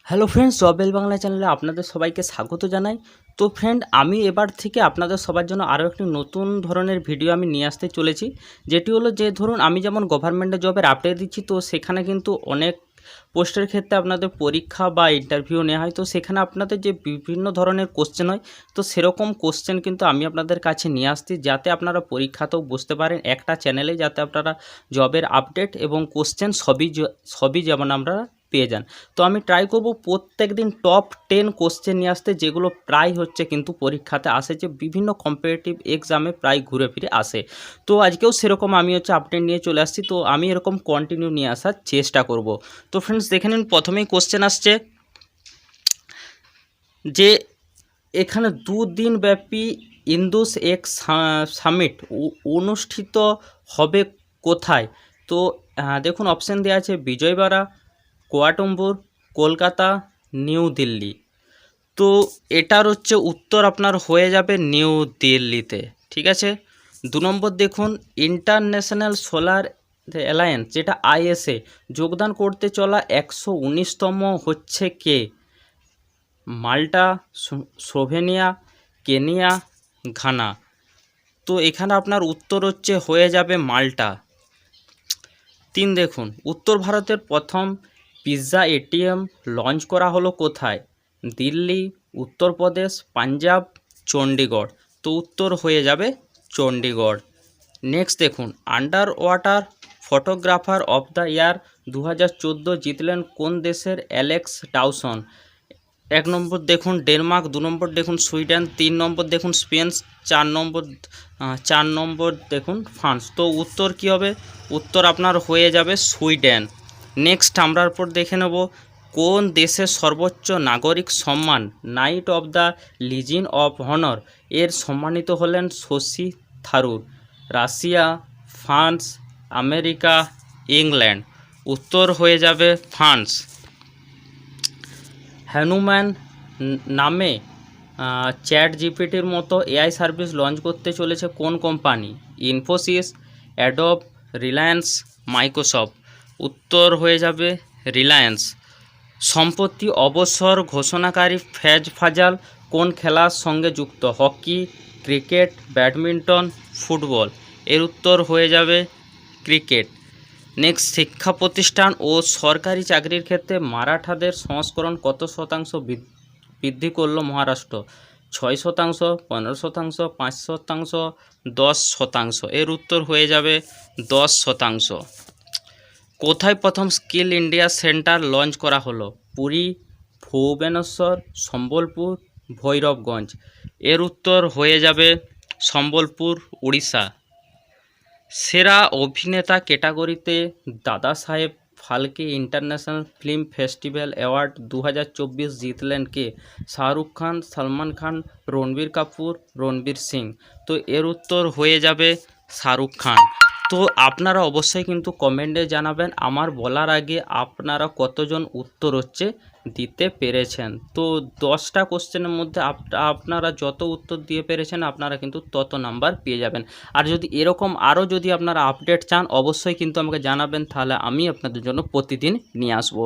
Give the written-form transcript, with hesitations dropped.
Hello friends, জবেল Bangla চ্যানেলে আপনাদের সবাইকে স্বাগত জানাই। তো ফ্রেন্ড, আমি এবার থেকে আপনাদের সবার জন্য আরও একটি নতুন ধরনের ভিডিও আমি নিয়ে আসতে চলেছি, যেটি হলো যে ধরুন আমি যেমন গভর্নমেন্টের জবের আপডেট দিচ্ছি, তো সেখানে কিন্তু অনেক পোস্টের ক্ষেত্রে আপনাদের পরীক্ষা বা ইন্টারভিউ নেওয়া হয়। তো সেখানে আপনাদের যে বিভিন্ন ধরনের কোশ্চেন হয়, তো সেরকম কোশ্চেন কিন্তু আমি আপনাদের কাছে নিয়ে আসছি, যাতে আপনারা পরীক্ষাতেও বুঝতে পারেন একটা চ্যানেলে, যাতে আপনারা জবের আপডেট এবং কোশ্চেন সবই যেমন আমরা পেয়ে যান। তো আমি ট্রাই করব প্রত্যেক দিন টপ 10 কোশ্চেন নিয়ে আসতে, যেগুলো প্রায় হচ্ছে কিন্তু পরীক্ষাতে আসে, যে বিভিন্ন কম্পিটিটিভ এক্সামে প্রায় ঘুরে ফিরে আসে। তো আজকেও সেরকম আমি আপডেট নিয়ে চলে আসছি। তো আমি এরকম কন্টিনিউ নিয়ে আসার চেষ্টা করব। তো ফ্রেন্ডস, দেখে নিন, প্রথমেই কোশ্চেন আসছে যে এখানে 2 দিন ব্যাপী ইন্দুস এক সামিট অনুষ্ঠিত হবে কোথায়? তো দেখুন, অপশান দেওয়া আছে বিজয়বাড়া, কুয়ালালামপুর, কলকাতা, নিউ দিল্লি। তো এটার উত্তর আপনার হয়ে যাবে নিউ দিল্লিতে। ঠিক আছে। 2 নম্বর দেখুন, ইন্টারন্যাশনাল সোলার অ্যালায়েন্স যেটা আইএসএ যোগদান করতে চলা 119তম হচ্ছে কে? মাল্টা, স্লোভেনিয়া, কেনিয়া, ঘানা। তো এখানে আপনার উত্তর হয়ে যাবে মাল্টা। 3 দেখুন, উত্তর ভারতের প্রথম পিৎজা এটিএম লঞ্চ করা হলো কোথায়? দিল্লি, উত্তরপ্রদেশ, পাঞ্জাব, চণ্ডীগড়। তো উত্তর হয়ে যাবে চণ্ডীগড়। নেক্সট দেখুন, under water photographer of the year 2014 জিতলেন কোন দেশের অ্যালেক্স ডাউসন? 1 নম্বর দেখুন ডেনমার্ক, 2 নম্বর দেখুন সুইডেন, 3 নম্বর দেখুন স্পেন, 4 নম্বর দেখুন ফ্রান্স। তো উত্তর কী হবে? উত্তর আপনার হয়ে যাবে সুইডেন। নেক্সট আমরা এরপর দেখে নেব, কোন দেশের সর্বোচ্চ নাগরিক সম্মান night of the legion of অনর এর সম্মানিত হলেন Shashi Tharoor? Russia, France, America, England. উত্তর হয়ে যাবে ফ্রান্স। হ্যানুম্যান নামে চ্যাট জিপিটির মতো এআই সার্ভিস লঞ্চ করতে চলেছে কোন company? Infosys, Adobe, Reliance, Microsoft. উত্তর হয়ে যাবে রিলায়েন্স। সম্প্রতি অবসর ঘোষণাকারী ফ্যাজ ফাজাল কোন খেলার সঙ্গে যুক্ত? Hockey, cricket, badminton, football. এর উত্তর হয়ে যাবে ক্রিকেট। নেক্সট, শিক্ষা প্রতিষ্ঠান ও সরকারি চাকরির ক্ষেত্রে মারাঠাদের সংস্করণ কত শতাংশ বৃদ্ধি করল মহারাষ্ট্র? 6%, 15%, 5%, 10%। এর উত্তর হয়ে যাবে 10%। কোথায় প্রথম স্কিল ইন্ডিয়া সেন্টার লঞ্চ করা হলো? পুরী, ভুবনেশ্বর, সম্বলপুর, ভৈরবগঞ্জ। এর উত্তর হয়ে যাবে সম্বলপুর, উড়িষ্যা। সেরা অভিনেতা ক্যাটাগরিতে দাদা সাহেব Phalke international film festival award 2024 জিতলেন কে? শাহরুখ খান, সলমান খান, রণবীর কাপুর, রণবীর সিং। তো এর উত্তর হয়ে যাবে শাহরুখ খান। তো আপনারা অবশ্যই কিন্তু কমেন্টে জানাবেন আমার বলার আগে আপনারা কতজন উত্তর দিতে পেরেছেন। তো 10টা কোশ্চেনের মধ্যে আপনারা যত উত্তর দিয়ে পেরেছেন আপনারা কিন্তু তত নাম্বার পেয়ে যাবেন। আর যদি এরকম আরও যদি আপনারা আপডেট চান, অবশ্যই কিন্তু আমাকে জানাবেন, তাহলে আমি আপনাদের জন্য প্রতিদিন নিয়ে আসবো।